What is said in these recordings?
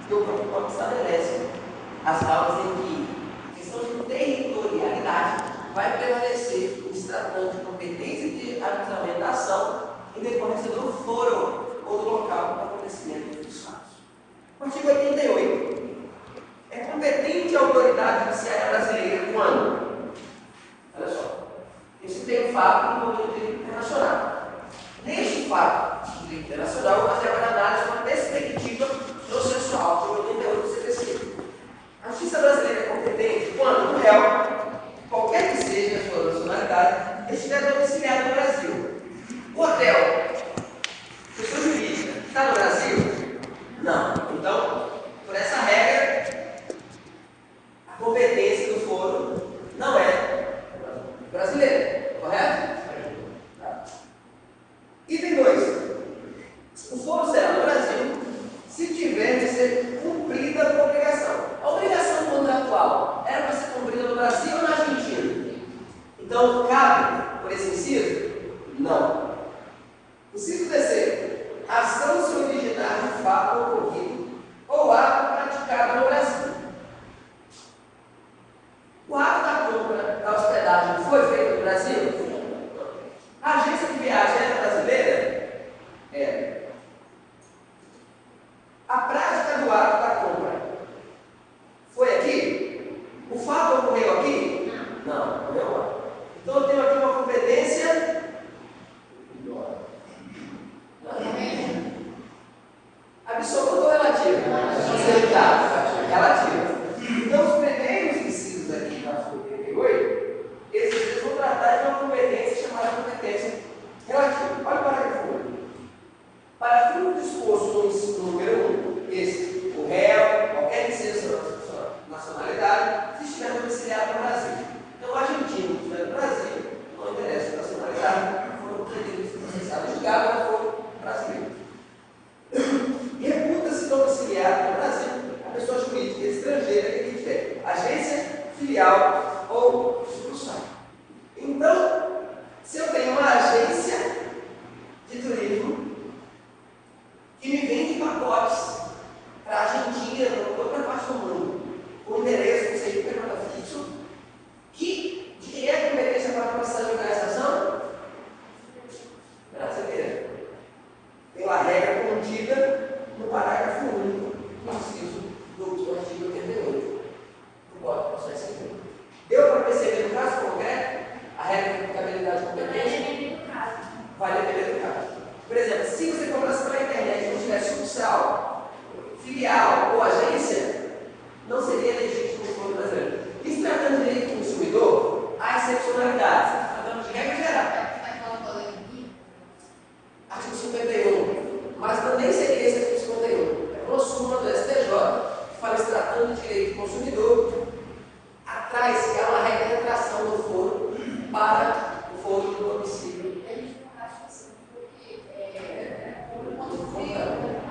E o próprio código estabelece as causas em que a questão de territorialidade vai prevalecer em se tratando de competência de arbitramento da ação em decorrência do foro ou do local do acontecimento dos fatos. Artigo 88. É competente a autoridade judiciária brasileira quando? Olha só. Esse tem um fato envolvendo o direito internacional. Neste fato de direito internacional, eu vou fazer agora análise com uma perspectiva processual, artigo 88 do CPC. A justiça brasileira é competente quando o réu, qualquer que seja a sua nacionalidade, estiver domiciliado no Brasil. O hotel, pessoa jurídica, está no Brasil? Não. Então, por essa regra, a competência do foro não é brasileira, correto? Tá. Item 2. O foro será no Brasil se tiver de ser cumprida a obrigação. A obrigação contratual era para ser cumprida no Brasil ou na Argentina? Então, cabe por esse inciso? Não. Inciso terceiro. A ação se originar de fato ocorrido ou ato praticado no Brasil. O ato da compra da hospedagem foi feito no Brasil? A agência de viagem era brasileira? É. A prática do ato da compra foi aqui? O fato ocorreu aqui? Não, ocorreu lá. Então eu tenho aqui uma competência absoluta ou relativa? Relativa. Então os primeiros incisos aqui da artigo 88, esses vão tratar de uma competência chamada competência relativa. Olha o parágrafo 1. Para fim disposto no inciso número 1, esse, o réu, qualquer que seja sua nacionalidade, se estiver domiciliado no Brasil. Então, o argentino que estiver no Brasil, não interessa a nacionalidade, foram processados de gado, foram brasileiros. Reputa-se domiciliado no Brasil a pessoa jurídica estrangeira que tiver agência, filial ou sucursal. Então, se eu tenho uma agência de turismo que me vende pacotes para a Argentina, para outra parte do mundo, com endereço, não sei, pergunta fixo, que de quem é a competência para começar a jogar essa ação? Brasileira. Tem uma regra contida no parágrafo único do inciso do artigo 88 do Código de Processo Civil. Deu para perceber no caso concreto a regra de aplicabilidade de competência? Vai depender do caso. Por exemplo, se você comprasse pela internet e não tivesse sucursal, filial ou agência, não seria legítimo o foro brasileiro. E se tratando de direito do consumidor, há excepcionalidades. Tratando de regra geral. Artigo 51. Mas também seria esse artigo 51. É uma súmula do STJ que fala se tratando de direito do consumidor, atrás que há uma regra de atração do foro para o foro do domicílio.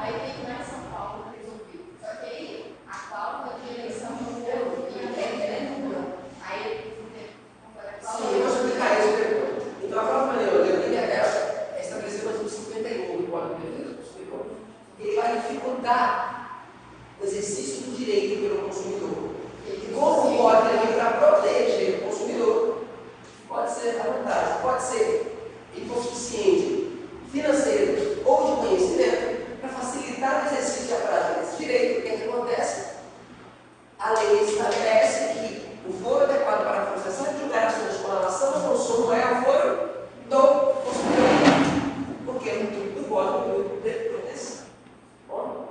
Aí tem que ir lá em São Paulo resolver. Só que aí a cláusula de eleição não deu e é nula. Aí sim, eu vou explicar isso depois. Então a cláusula de ordenaria é estabelecida no artigo 51 do Código de Defesa do Consumidor. Ele vai dificultar o exercício do direito pelo consumidor. E como pode vir para proteger o consumidor, pode ser a vantagem, pode ser insuficiente financeiro ou de conhecimento para facilitar o exercício da prática desse direito. O que é que acontece? A lei estabelece que o foro adequado para a concessão de julgar ações com relação ao consumo é o foro do consumidor, porque é o intuito do Código de Proteção. Bom,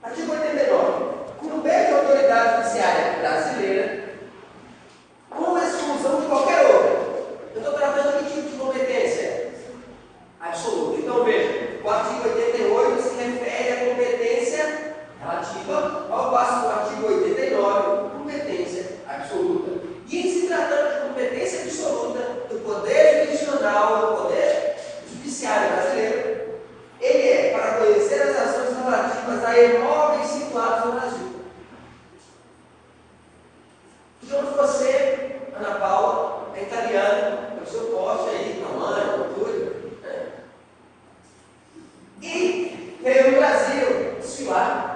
artigo 89. Compete à autoridade judiciária brasileira, com exclusão de qualquer outra. Eu estou tratando de que tipo de competência? Absoluta. Então veja, o artigo 88 se refere à competência relativa, ao passo que o artigo 89, competência absoluta. E em se tratando de competência absoluta do Poder Jurisdicional, do Poder Judiciário brasileiro, ele é para conhecer as ações relativas a imóveis situados no Brasil. Digamos você, Ana Paula, é italiana, é o seu porte aí, tamanho, altura, né? E veio no Brasil desfilar.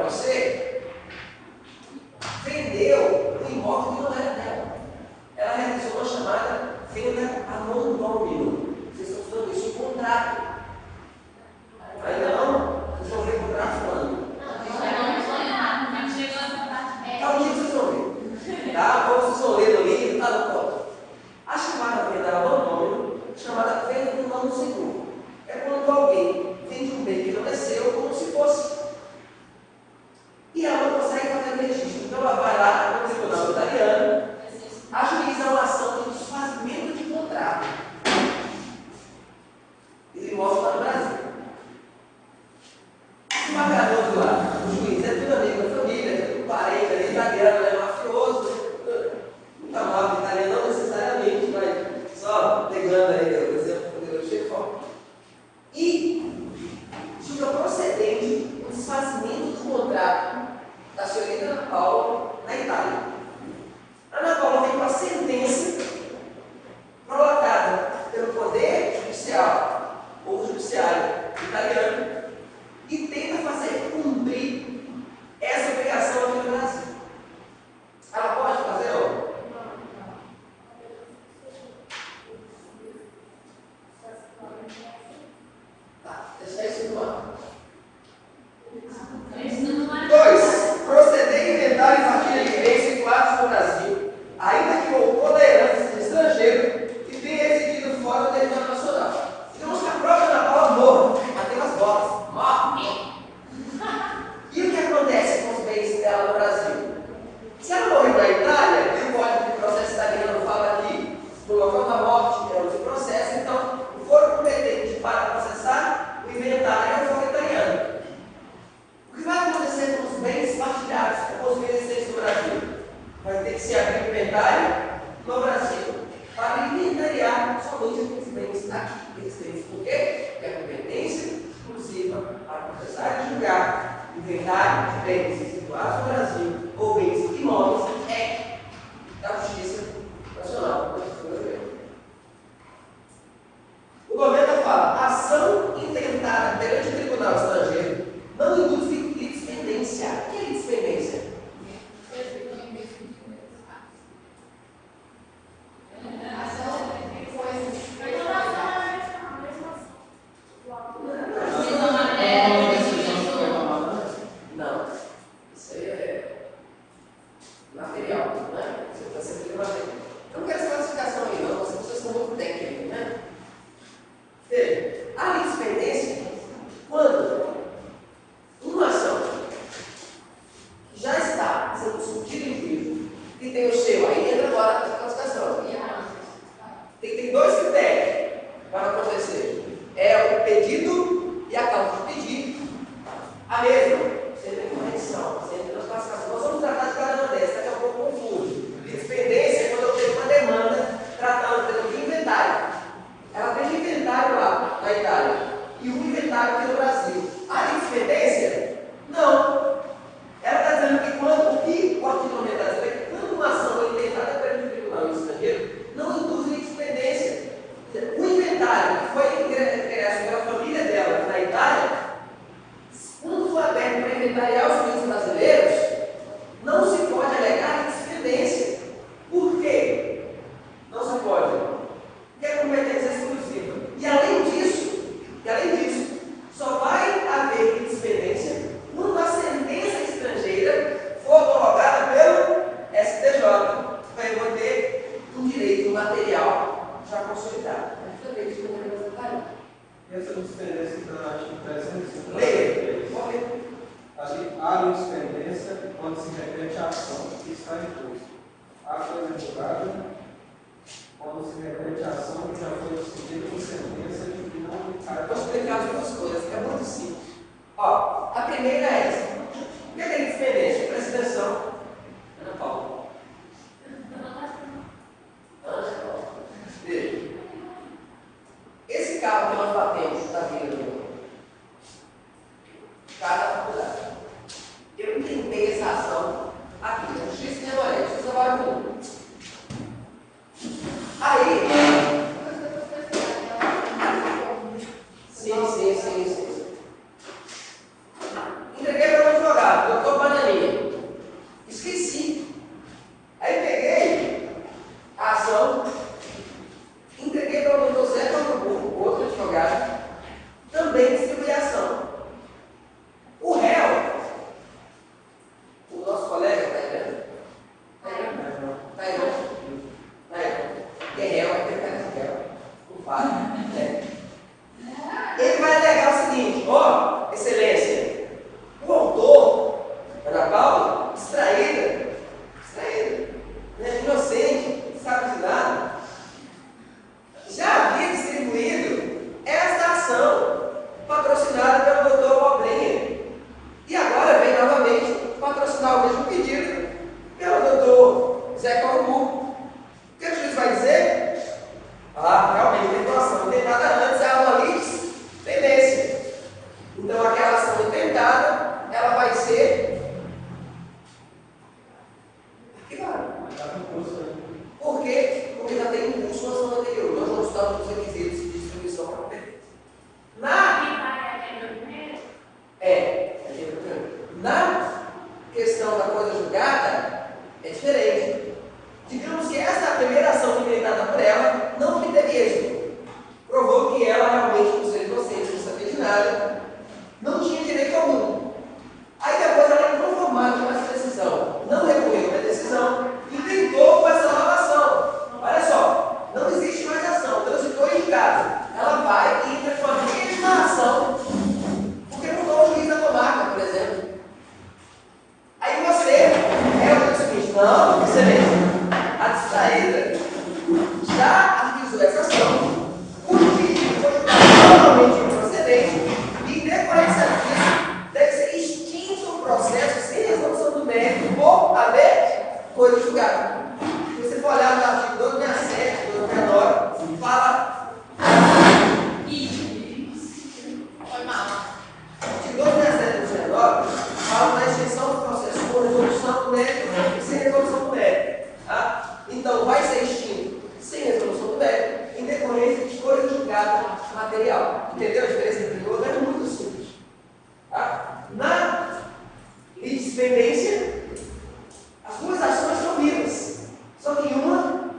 você, vendeu um imóvel que não era dela. Ela realizou uma chamada venda a non domino. Vocês estão estudando isso, um contrato. Ainda não? Vocês vão ver contrato quando? Tá, um dia vocês vão ver. Tá? Como vocês vão ler no livro, tá no ponto. A chamada venda a non domino, chamada venda do nome seguro. É quando alguém vende um bem que não é seu, como se fosse. E ela não consegue fazer o registro. Então ela vai lá no tribunal italiano, ajuiza uma ação de desfazimento de contrato. Ele mostra lá no Brasil. O garoto lá, o juiz, é tudo amigo da família, é tudo parente ali, italiano, é mafioso. Não está mal, italiano não necessariamente, mas só pegando aí o exemplo do chefão. E julga procedente o desfazimento do contrato da senhorita Ana Paula na Itália. Ana Paula vem com a sentença prolongada pelo Poder Judicial, ou Judiciário italiano, e tenta fazer cumprir essa obrigação aqui no Brasil. Ela pode fazer ou não? Tá, deixa isso no ar. 2. Proceder, inventar e partilha de bens situados no Brasil, ainda que ocupou da herança de estrangeiro e tenha residido fora do território nacional. Digamos que a própria Ana Paula morra, bateu as bolas, morre. E o que acontece com os bens dela no Brasil? Se ela morreu na Itália, e o Código de Processo italiano fala que no local da morte é o de processo, então o foro competente para processar o inventário é o foro italiano. O que vai acontecer com os bens partilhados, com os bens existentes no Brasil? Vai ter que se abrir o inventário no Brasil para inventariar somente aqueles bens aqui existentes. Por quê? Porque a competência exclusiva para processar e julgar inventário de bens situados no Brasil ou bens imóveis é da Justiça Nacional. O governo fala: ação intentada perante o tribunal estrangeiro não induz litispendência. O que é litispendência? Não. Isso aí é material, né? Você está sempre material. Eu não quero essa classificação aí, não. Vocês são muito técnicos, né? Veja, a litispendência, quando uma ação que já está sendo discutida em juízo, que tem o seu, aí entra agora a classificação. Tem dois critérios para acontecer: é o pedido e a causa de pedido. A mesma, sempre tem correção, sempre tem classificação. Nós vamos tratar de cada uma dessas, daqui a pouco confuso. Litispendência é quando eu tenho uma demanda tratando, por exemplo, de inventário. Ela tem inventário lá na Itália e um inventário aqui no Brasil. A litispendência? Não. Ela está dizendo que quando o artigo 90 está dizendo que quando uma ação é intentada perante o tribunal estrangeiro, não induz litispendência. O inventário que foi ingresso pela família dela na Itália, quando for aberto para inventariar os bens brasileiros, não se pode alegar litispendência. Por quê? Não se pode. Porque é competência exclusiva. E além disso, só vai haver litispendência quando a sentença estrangeira for homologada pelo STJ. Vai ter um direito material já consolidado. E essa litispendência que está no artigo 300? Leia. Há litispendência quando se repete a ação que está em curso. Há coisa julgada quando se repete a ação que já foi decidida por sentença de que não cai. Vou explicar as duas coisas, é muito simples. Ó, a primeira é essa. O que é litispendência? Presta atenção. Ana Paula. Veja. Esse carro que nós batemos da vida do cara da faculdade. Eu intentei essa ação aqui, no Justiça de Memória, Justiça Trabalho Comum. Aí. Sim. Entreguei para Na questão da coisa julgada, é diferente. Digamos que essa é a primeira ação implementada por ela, não obteve êxito. Provou que ela realmente, por ser inocente, não sabia de nada, não tinha direito algum. Aí depois ela é inconformada com essa decisão, não recorreu à decisão e tentou com essa nova ação. Olha só, não existe mais ação, transitou em julgado. Ela vai e entra com a mesma ação, porque mudou o juiz da comarca, por exemplo. Aí você é o seguinte: não, excelente, a distraída já avisou essa ação, o juiz foi julgado totalmente improcedente e, em decorrência disso, deve ser extinto o processo sem resolução do mérito por haver coisa julgada. Se você for olhar no artigo 267, 269, fala. Foi mal. Artigo 267, 269 fala da extinção do processo com resolução do mérito e sem resolução do mérito. Tá? Então, vai ser extinto sem resolução do mérito em decorrência de coisa julgada material. Entendeu a diferença entre o outro? É muito simples. Tá? Na litispendência, as duas ações são vivas, só que uma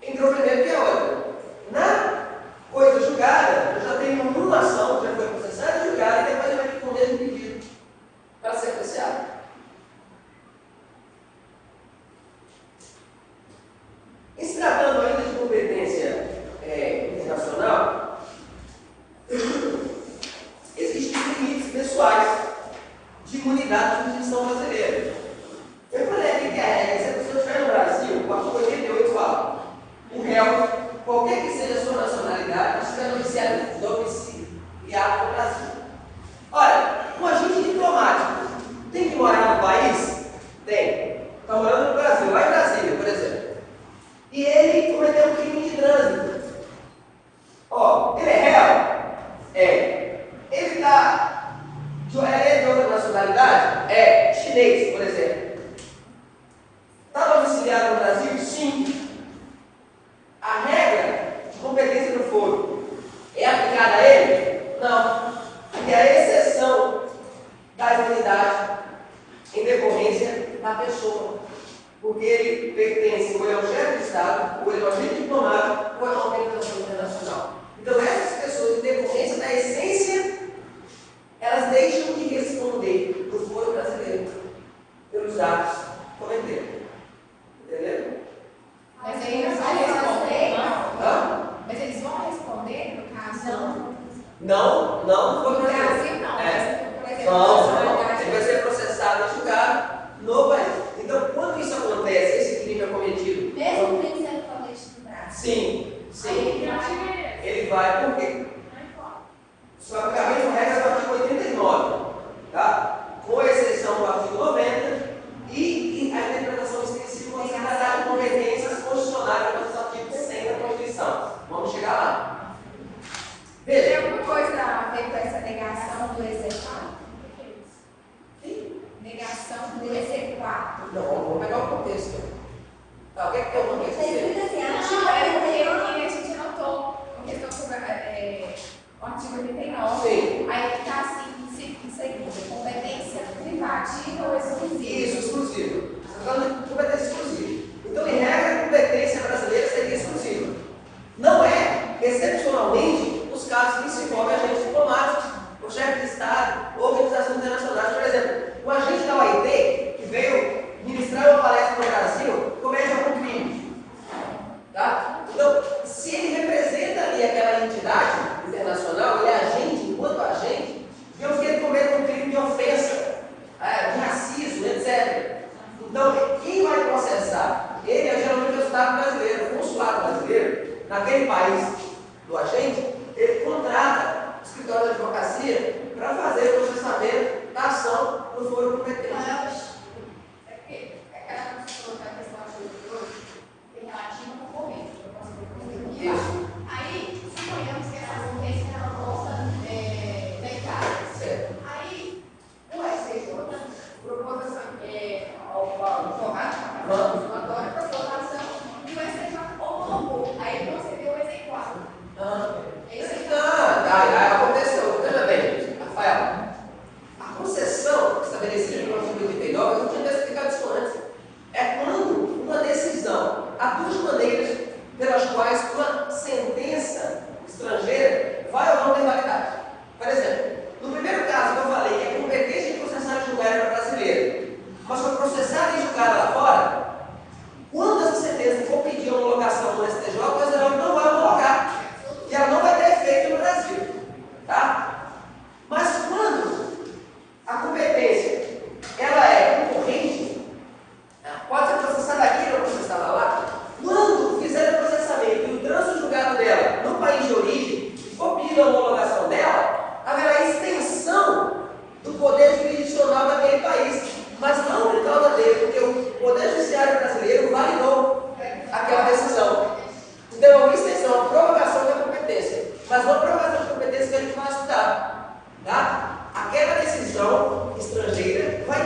entrou primeiro que a outra. Na coisa julgada, eu já tenho uma ação que já foi processada e julgada, e depois eu vou responder o pedido para ser apreciado. Em se tratando ainda de competência internacional, existem limites pessoais de imunidade de jurisdição brasileira. Eu falei aqui que a regra, se a pessoa estiver no Brasil, o artigo 88 fala: o réu, qualquer que seja a sua nacionalidade, estiver domiciliado no Brasil. Olha, um agente diplomático tem que morar no país? Tem. Está morando no Brasil, lá em Brasília, por exemplo. E ele cometeu um crime de trânsito. Ó, ele é réu? É. Ele é de outra nacionalidade? É. Chinês, por exemplo. Está domiciliado no Brasil? Sim. A regra de competência do foro é aplicada a ele? Não. E a exceção da imunidade em decorrência da pessoa. Porque ele pertence, ou ele é o chefe de Estado, ou ele é o agente diplomático, ou é uma organização internacional. Então, essas pessoas, em decorrência da essência, elas deixam de responder no foro brasileiro pelos atos cometidos. Entendeu? Mas eles vão responder? Hã? Mas eles vão responder, no caso? Não foi No Brasil, não. É. Por exemplo, Não. Ele vai ser processado e julgado no país. Então, quando isso acontece, esse crime é cometido. Mesmo o crime sendo cometido no Brasil? Sim. Aí Ele vai por quê? Isso vai aplicar a mesma regra do artigo 89, tá? Com exceção do artigo 90 e a interpretação extensiva vai se tratar de competências constitucionais dos artigos 100 da Constituição. Vamos chegar lá. Veja. tem alguma coisa a ver com essa negação do exequato? Negação do exequato. Não, vamos pegar o contexto. Tá, o que é que tem o contexto? Não, é porque a gente notou uma questão sobre o artigo 89. Sim. Aí está assim, em seguida, competência privativa ou exclusiva? Isso, exclusivo. Você está falando de competência exclusiva. Então, em regra, a competência brasileira seria exclusiva. Não é, excepcionalmente, os casos que se envolvem agentes diplomáticos, o chefe de Estado, ou organizações internacionais. Por exemplo, um agente da OIT que veio ministrar uma palestra no Brasil comete algum crime. Tá? Então, se ele representa ali aquela entidade internacional, ele é agente, enquanto agente, digamos que ele cometa um crime de ofensa, de racismo, etc. Então, quem vai processar? Ele é geralmente o Estado brasileiro, o consulado brasileiro, naquele país do agente, ele contrata o escritório de advocacia para fazer o processamento da ação no foro competente. É porque aquela pessoa que a questão de relativa ao concorrente. Isso. Aí, suponhamos que essa concorrência ela possa deitar. Certo. Aí, o STJ propôs ao formato, relatório, propôs a ação e o STJ homologou. Aí ele concedeu o exequato. Aconteceu. Veja bem, Rafael, a concessão estabelecida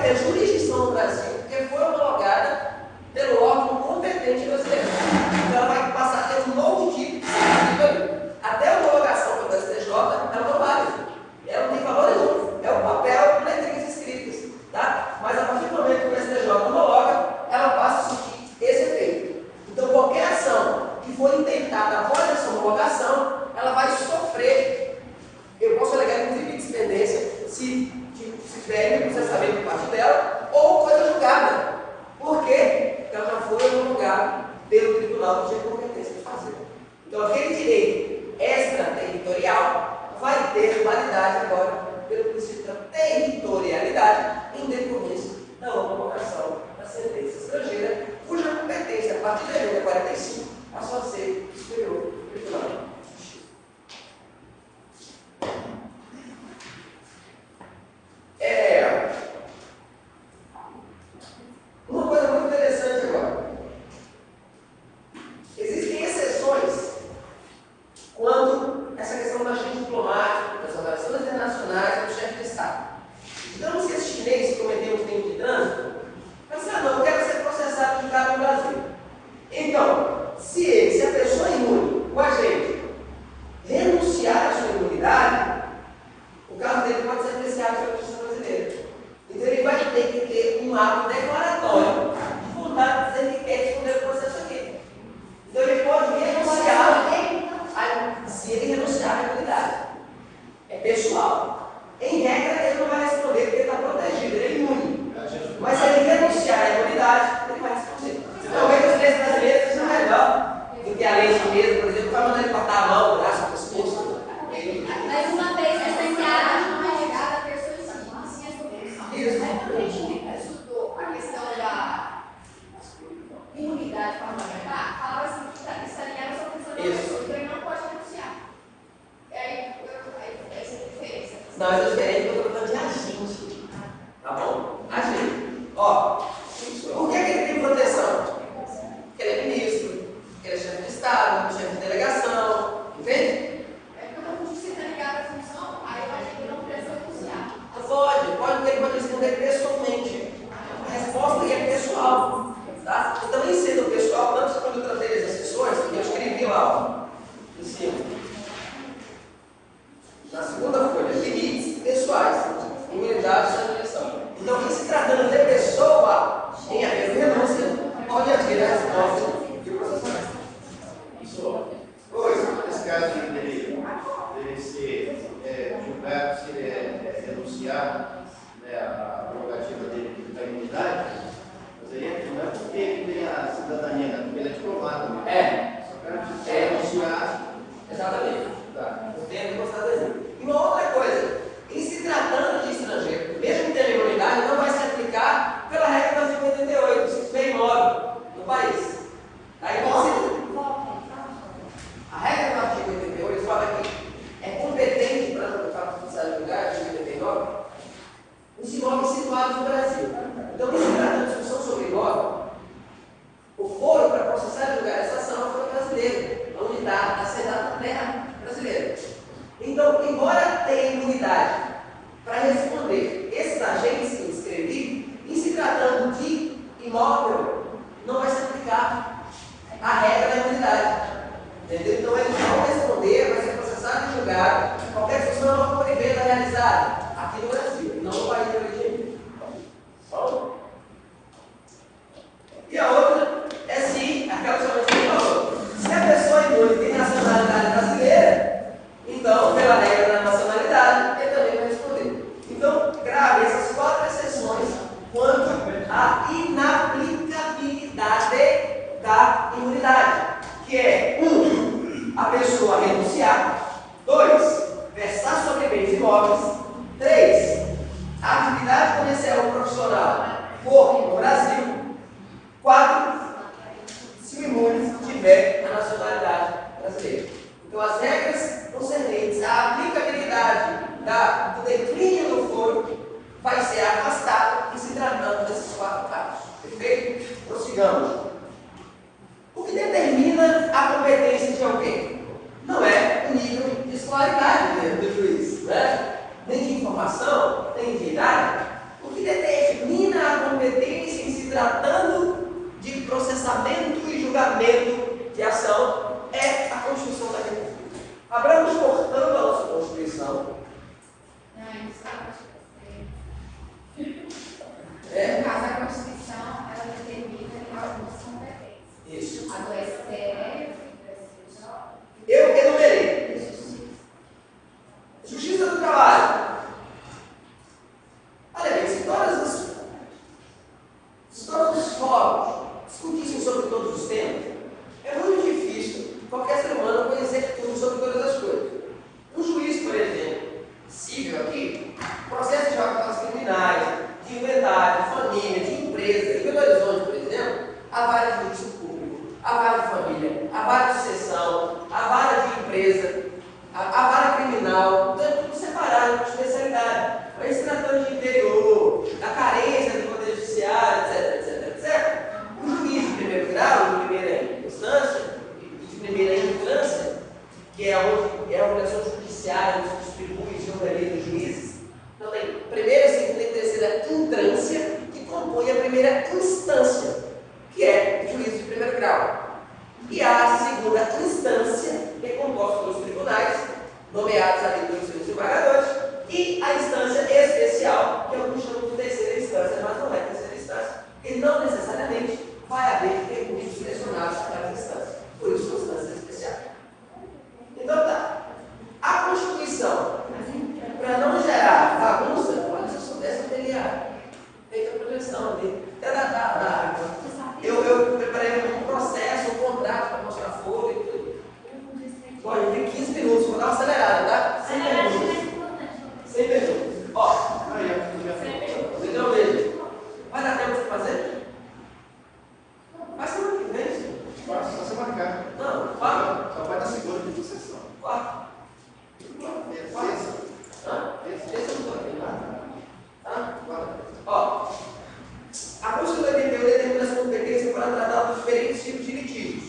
ter jurisdição no Brasil, porque foi homologada pelo órgão competente brasileiro. Então ela vai passar a ter um novo tipo de certificado. Até a homologação pelo STJ, ela não vale. Ela não tem valor nenhum. É o papel, letrinhas escritas. Tá? Mas a partir do momento que o STJ homologa, ela passa a surtir esse efeito. Então qualquer ação que for intentada após essa homologação, ela vai sofrer. Eu posso alegar inclusive dispendência se tiver processamento por parte dela ou coisa julgada. Por quê? Porque ela já foi homologada pelo tribunal que tinha competência de fazer. Então aquele direito extraterritorial vai ter validade agora pelo princípio da territorialidade em decorrência da homologação da sentença estrangeira, cuja competência, a partir da emenda 45, passou a ser superior ao tribunal. Uma coisa muito interessante agora. Existem exceções quando essa questão do agente diplomático, das relações internacionais é do chefe de Estado. Então, se esse chinês cometeu um crime de trânsito, mas não, eu quero ser processado de cara no Brasil. Então, se a pessoa imune, o agente, renunciar à sua imunidade, o caso dele pode ser apreciado pela Justiça brasileira. Então ele vai ter que ter um ato declaratório de vontade de dizer que quer responder o processo aqui. Então ele pode renunciar, se ele renunciar à imunidade. É pessoal. Em regra, ele não vai responder porque ele está protegido, ele é imune. Mas se ele renunciar à imunidade, ele vai responder. Talvez os três brasileiros sejam melhor do que a lei chinesa, por exemplo, vai mandar ele cortar a mão, o braço, o pescoço. Mas uma vez sentenciada, não é chegada a pessoa sim é isso. Aí quando a gente estudou a questão da imunidade parlamentar, falava assim que estaria na sua função da pessoa, então ele não pode renunciar. E aí, essa é a diferença. Não, essa é diferente porque eu estou falando de agente. Tá bom? Agente. Ó, por que ele tem proteção? Porque ele é ministro, porque ele é chefe de Estado, chefe de delegação, entende? É porque quando você está ligado à função, aí eu acho que ele não precisa renunciar. Pode, porque ele pode responder pessoalmente. A resposta é pessoal. Tá? E também sendo pessoal, antes quando eu tratei das exceções, eu escrevi lá, ó, em cima. Na segunda folha, limites pessoais, imunidade da eleição. Então, em se tratando de pessoa, em haver renúncia, pode haver a resposta de processamento. Nesse caso, dele ser julgado, se ele renunciar, né, a prerrogativa dele da imunidade, mas aí não é porque ele tem a cidadania, né, porque ele é diplomata. Né? Só que renunciar. Exatamente. Tá. Eu tenho que mostrar desenho. E uma outra coisa, em se tratando de estrangeiro, mesmo tendo imunidade, não vai se aplicar pela regra do artigo 88, se estiver imóvel no país. Aí você. A regra do artigo 88 fala que é competente para fixar o lugar, artigo 89, os imóveis situados no Brasil. Então, em se tratando de discussão sobre imóvel, o foro para processar e julgar essa ação foi brasileiro, onde está assentada na terra brasileira. Então, embora tenha imunidade para responder esses agentes que eu descrevi, em se tratando de imóvel, não vai se aplicar a regra da imunidade. Entendeu? Então, eles vão responder, vai ser processado e julgado qualquer função não prevista realizada aqui no Brasil, não no país de origem. Bom? E a outra é se, aquela somente que falou, se a pessoa imune tem nacionalidade brasileira, então, pela regra da nacionalidade, ele também vai responder. Então, grave essas 4 exceções quanto à inaplicabilidade da imunidade, que é 1. A pessoa renunciar, 2. Versar sobre bens imóveis, 3. A atividade comercial ou profissional for no Brasil, 4. Se o imune tiver a nacionalidade brasileira. Então, as regras concernentes à aplicabilidade do declínio do foro vai ser afastada em se tratando desses 4 casos. Perfeito? Prossigamos. O que determina a competência de alguém? Não é o nível de escolaridade do juiz, né? tratando de processamento e julgamento de ação, é a Constituição da República. Abramos, portanto, a nossa Constituição. No caso, a Constituição, ela determina algumas competências. Isso. A do STF, Eu enumerei. Justiça do Trabalho. Olha bem, se todos os fóruns discutissem sobre todos os temas, é muito difícil qualquer ser humano conhecer tudo sobre todas as coisas. Um juiz, por exemplo, civil aqui, processo de causas criminais, de inventário, de família, de empresa. Em Belo Horizonte, por exemplo, há vara de jurídico público, há vara de família, há vara de sucessão, há vara de empresa, há vara criminal, então é tudo separado por especialidade. Mas se tratando de interior, da carência do poder judiciário, etc. O juiz de primeiro grau, de primeira instância, e de primeira infância, que é onde é a organização judiciária que se distribui e organiza os juízes, então tem primeira, segunda e terceira intrância, que compõe a primeira instância, que é o juízo de primeiro grau. E a segunda instância, que é composta pelos tribunais, nomeados ali pelos seus desembargadores, e a instância especial, que é o que chamamos de terceira instância, mas não é terceira instância, e não necessariamente vai haver recursos selecionados para aquelas instâncias. Por isso, são instâncias especiais. Então, tá. A Constituição, para não gerar bagunça, olha, se eu soubesse, eu teria feito a projeção ali. Eu preparei um processo, um contrato para mostrar folha e tudo. Olha, tem 15 minutos, vou dar uma acelerada, tá? 100 minutos. 100 minutos. Ó, então veja. Vai dar tempo de fazer? Vai semana que vem, senhor. Só se marcar. Não, quatro. Só vai na segunda de sessão. Quatro. Esse eu não estou aqui, tá? Ó, a Constituição de 88 determina as competências para tratar dos diferentes tipos de litígios.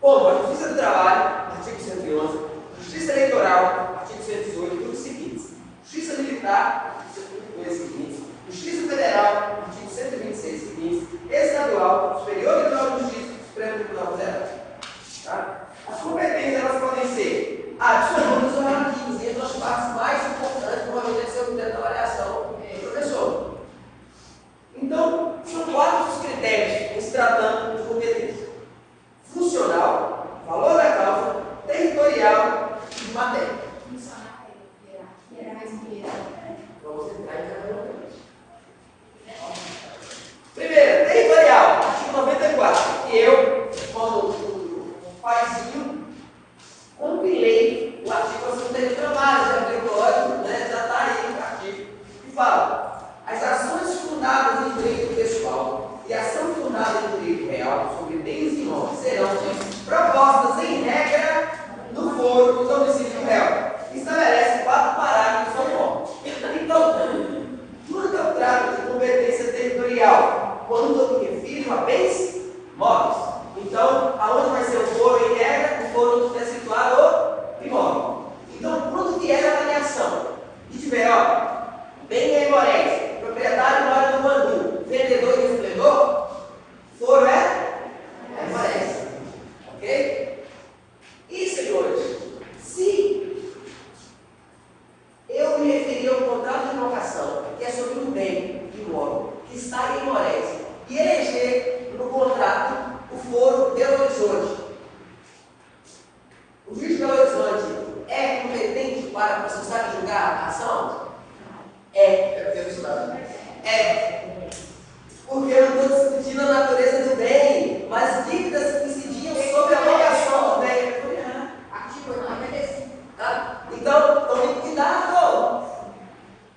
Como a Justiça do Trabalho, artigo 111, Justiça Eleitoral, artigo 118, e os seguintes. Justiça Militar, artigo 152 seguintes. Justiça Federal, artigo 126 seguintes. Estadual, Superior Tribunal de Justiça, Supremo Tribunal Federal. Tá? As competências elas podem ser adicionadas ou relativas, e as partes mais importantes, provavelmente, deve ser o critério da avaliação do professor. Então, são quatro os critérios em se tratando de competência: funcional, valor da causa, territorial e de matéria. funcional, hierarquia. Vamos entrar em cada uma delas. Primeiro, territorial, artigo 94. E eu, como um paizinho, compilei o artigo assunto de trabalho, já aplicou, né? Já está aí o artigo, que fala: as ações fundadas em direito pessoal e ação fundada em direito real sobre bens e imóveis serão propostas em regra no foro do domicílio réu. Estabelece 4 parágrafos conformes. Então, tudo que eu trato de competência territorial, quando eu me refiro a bens móveis. Então, aonde vai ser o foro em regra? O foro onde está situado o imóvel. Então, quando vier a avaliação e tiver, ó, bem em Moraes, proprietário mora no Bandu, vendedor e esplendor, foro é Moraes. Ok? E, senhores, se eu me referir ao contrato de locação, que é sobre um bem imóvel, que está em Moraes, e eleger no contrato o foro Belo Horizonte, o juiz de Belo Horizonte é competente para processar e julgar a ação? É porque eu não estou discutindo a natureza do bem, mas dívidas que incidiam sobre a locação do bem. Artigo 95. Tá? Então, tome cuidado.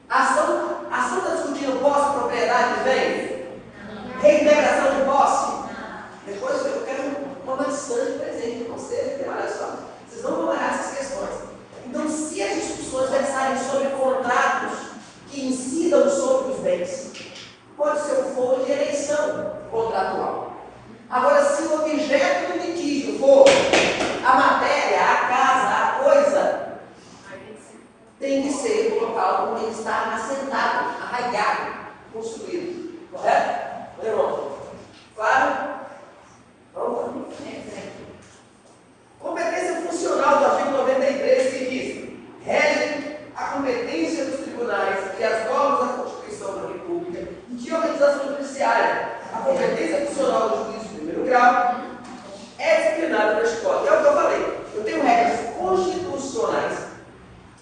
A ação está discutindo posse, propriedade de bem? Reintegração de posse? Depois eu quero uma bastante presente de vocês, porque olha só, vocês não vão olhar essas questões. Então, se as discussões versarem sobre contratos que incidam sobre os bens, pode ser um foro de eleição contratual. Agora, se o objeto do litígio for a matéria, a casa, a coisa, tem que ser o local onde ele está assentado, arraigado, construído. Correto? Meu irmão? judiciária. A competência funcional do juiz de primeiro grau é disciplinada pela escola. E é o que eu falei. Eu tenho regras constitucionais,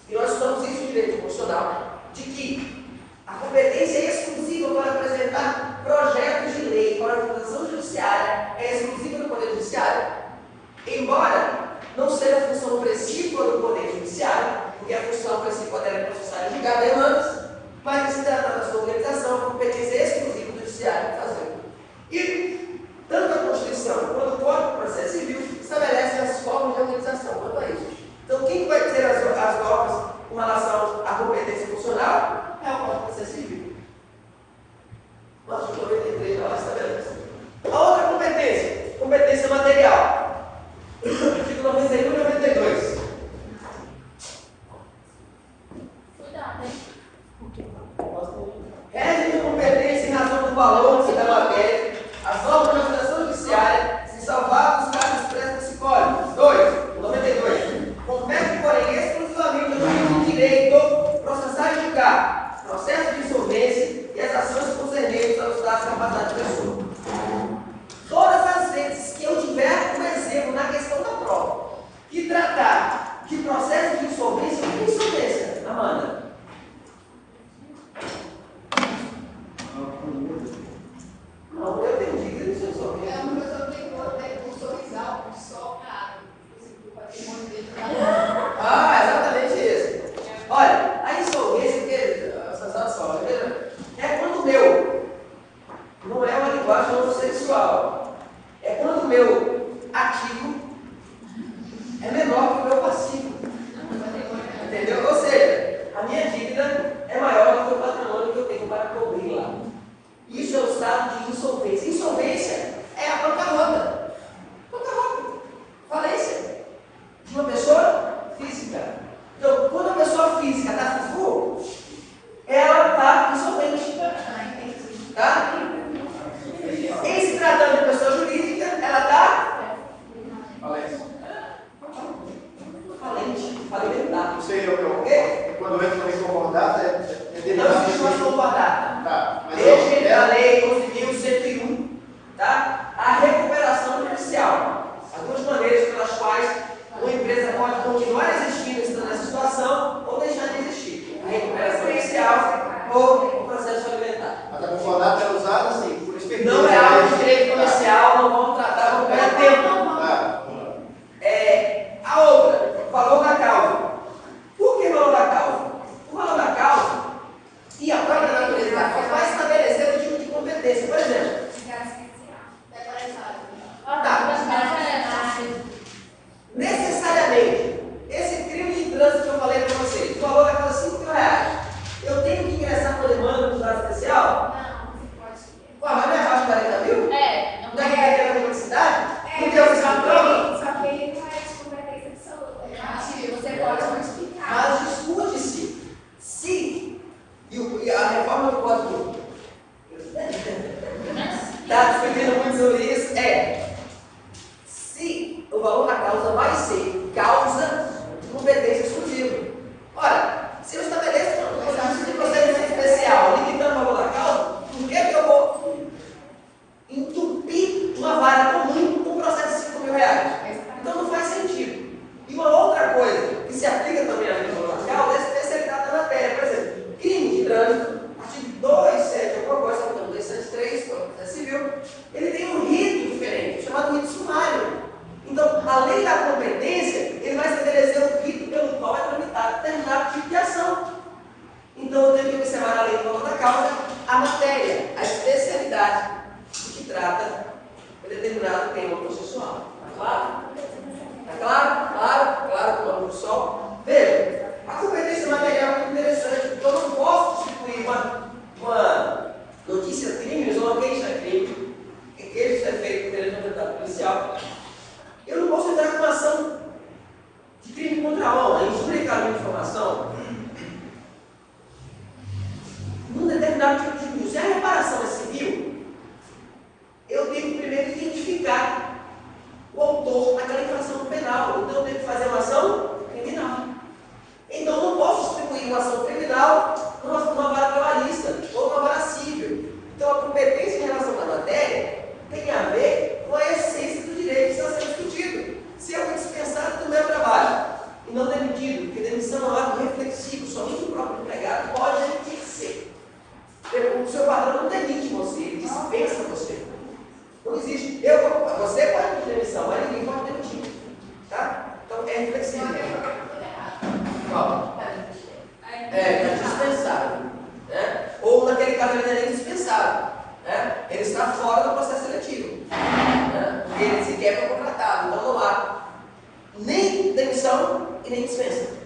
e nós estudamos isso em direito constitucional, de que a competência é exclusiva para apresentar projetos de lei para a organização judiciária, é exclusiva do Poder Judiciário, embora não seja função principal do Poder Judiciário, porque a função principal dela é processar e julgar demandas, mas se trata da sua organização, a competência é exclusiva do Judiciário de fazer. E tanto a Constituição quanto o Código de Processo Civil estabelecem as formas de organização quanto a isso. Então, quem vai dizer as normas com relação à competência funcional é o Código de Processo Civil. O artigo 93 já lá estabelece. A outra competência, competência material. Artigo 91 e 92. Cuidado, hein? Regime de competência em razão do valor da matéria, as normas da organização judiciária, se salvados os casos expressos nesse código. 2. 92. Compete, porém, exclusivamente ao juiz de direito processar e julgar, processo de insolvência e as ações concernentes ao estado de capacidade de pessoa. Todas as vezes que eu tiver um exemplo na questão da prova que tratar de processo de insolvência, o que é insolvência, Amanda? Não, eu tenho dívida de insolvência. É uma pessoa que tem um sorrisal, um sol, cara. O patrimônio dele tá. Ah, exatamente isso. Olha, a insolvência, é quando o meu, não é uma linguagem homossexual, é quando o meu ativo é menor que o meu passivo. Entendeu? Ou seja, a minha dívida é maior do que o patrimônio que eu tenho para cobrir lá. Isso é o estado de insolvência. Insolvência é a bancarrota. Bancarrota. Falência de uma pessoa física. Então, quando a pessoa física está fufu, ela está insolvente. Tá? Em se tratando de pessoa jurídica, ela está falente, falimentar. Não sei, quando entra em concordata, é derivado. Não existe mais concordata. Tá, mas Desde a lei conseguiu 101, tá? A recuperação judicial. As duas maneiras pelas quais uma empresa pode continuar existindo estando nessa situação ou deixar de existir. A recuperação judicial ou o processo alimentar. a concordata é usada assim, por expertise. Não é algo de direito comercial, não vamos tratar, vamos ganhar tempo. Tá. A outra, o valor da causa. Por que o valor da causa? O valor da causa e a própria natureza da causa vai estabelecer o tipo de competência. Por exemplo, necessariamente, esse crime de trânsito que eu falei para vocês, o valor da causa é R$5.000. Eu tenho que ingressar com a demanda no juizado especial? Ué, mas não é abaixo de 40 mil? Não é que tem a complexidade? Porque eu fiz uma prova? Só que ele não é de competência de saúde. Você pode justificar. Mas discute-se se, e a reforma do Código está discutindo muito sobre isso, se o valor da causa vai ser causa de competência exclusiva. Ora, se eu estabeleço um procedimento especial limitando o valor da causa, por que eu vou entupir uma vara comum com um processo de R$5.000? Então não faz sentido. E uma outra coisa que se aplica também à lei do valor da causa é a especialidade da matéria. Por exemplo, crime de trânsito, artigo 2.7, alguma coisa, então 273, processo civil, ele tem um rito diferente, chamado rito sumário. Então, além da competência, ele vai estabelecer um rito pelo qual é tramitado determinado tipo de ação. Então, eu tenho que observar na lei do valor da causa a matéria, a especialidade de que trata o determinado tema processual. Está claro? Está claro? Claro, com o nome do sol. Veja, a competência material é muito interessante, porque eu não posso substituir uma notícia de crime ou uma queixa-crime, que queixa é feito pela autoridade policial. Eu não posso entrar com uma ação de crime contra a honra, injúria e calúnia de informação, num determinado tipo de crime. Se a reparação é civil, eu tenho que primeiro identificar o autor naquela infração penal. Então eu tenho que fazer uma ação criminal. Então eu não posso distribuir uma ação criminal numa vara trabalhista ou numa vara civil. Então a competência em relação demite você, ele dispensa você. Não existe. Você pode pedir demissão, mas ninguém pode demitir. Tá? Então é inflexível. Qual? Está dispensado. Né? Ou naquele caso ele não é nem dispensado. Né? Ele está fora do processo seletivo. Né? Ele sequer foi contratado. Então não há nem demissão e nem dispensa.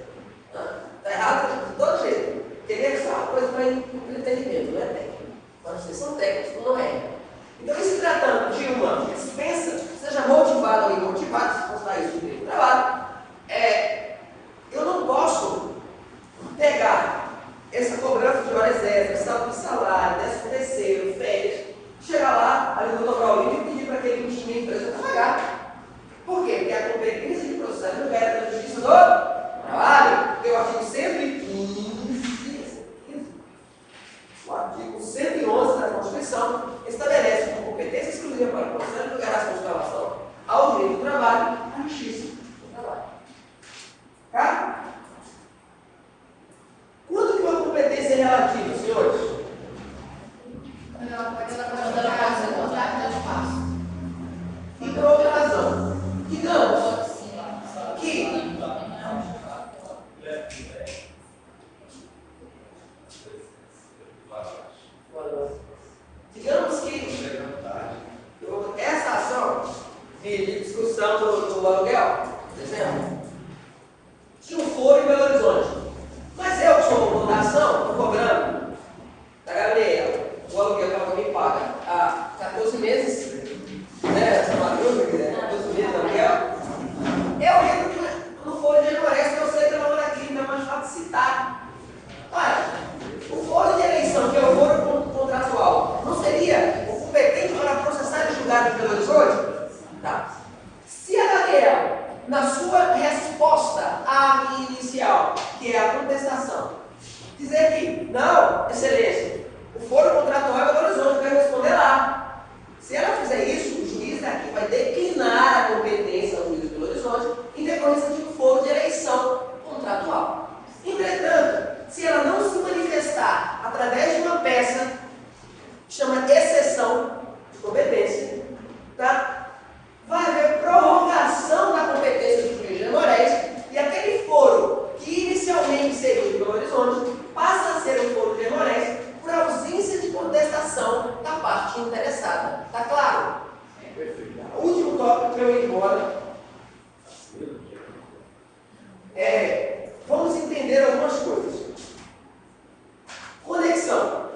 Está errado de todo jeito. Teria que ser uma coisa para entretenimento, não é técnico. Mas vocês são técnicos, não é. Então, em se tratando de uma dispensa, seja motivado ou imotivado, se constar isso no direito do trabalho, eu não posso pegar essa cobrança de horas extras, saldo de salário, 13º, férias, chegar lá, ali no Braulino e pedir para aquele time da empresa pagar. Por quê? Porque a competência de processo não gera da justiça do trabalho, porque o artigo 115, o artigo 111 da Constituição estabelece como competência exclusiva para o processo de geração de escalação ao direito do trabalho, a justiça do trabalho. Tá? Quanto que uma competência é relativa, senhores? E por outra razão, digamos que essa ação de discussão do aluguel, por exemplo, tinha um foro em Belo Horizonte. Mas eu, que sou o dono da ação, estou cobrando da Gabriela o aluguel que ela me paga há 14 meses, né? Essa madruga, 14 meses de aluguel. Eu entro no foro de Emoreste, eu sei que ela mora aqui, não é mais fácil citar. Olha, o foro de eleição, que é o foro contratual, não seria o competente para processar e julgar em Belo Horizonte? Tá. Se a Gabriela, na sua resposta à minha inicial, que é a contestação, dizer que, não, excelência, o foro contratual é Belo Horizonte, eu quero responder lá. Se ela fizer isso, o juiz daqui vai declinar a competência ao juiz de Belo Horizonte em decorrência de um foro de eleição contratual. Entretanto, se ela não se manifestar através de uma peça que chama exceção de competência, tá? Vai haver prorrogação da competência do juiz de Memorés e aquele foro que inicialmente seria de Belo Horizonte passa a ser um foro de Memorés por ausência de contestação da parte interessada. Tá claro? O último tópico para eu ir embora vamos entender algumas coisas. Conexão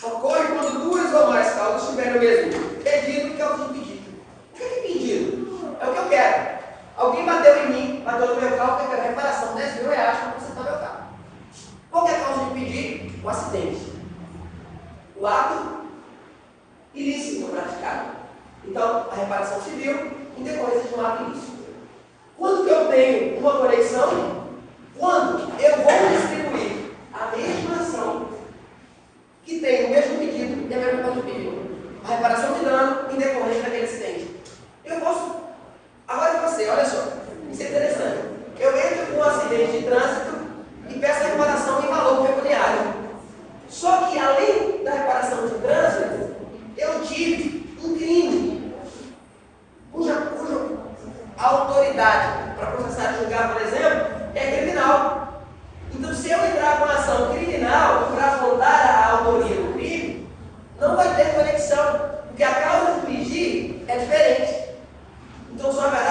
ocorre quando duas ou mais causas tiverem o mesmo pedido e causa de pedido. O que é pedido? É o que eu quero. Alguém bateu em mim, bateu no meu carro, eu quero reparação, 10 mil reais para consertar meu carro. Qual é a causa de pedido? O acidente. O ato ilícito praticado. Então, a reparação civil em decorrência de um ato ilícito. Quando que eu tenho uma conexão? Quando eu vou distribuir a mesma ação que tem o mesmo pedido e a mesma causa de pedido. A reparação de dano em decorrência daquele acidente. Eu posso... Agora você, olha só. Isso é interessante. Eu entro com um acidente de trânsito e peço a reparação em valor pecuniário. Só que além da reparação de trânsito, eu tive um crime cuja a autoridade para processar e julgar, por exemplo, é criminal. Então, se eu entrar com uma ação criminal para apontar a autoria do crime, não vai ter conexão, porque a causa de pedir é diferente. Então, só vai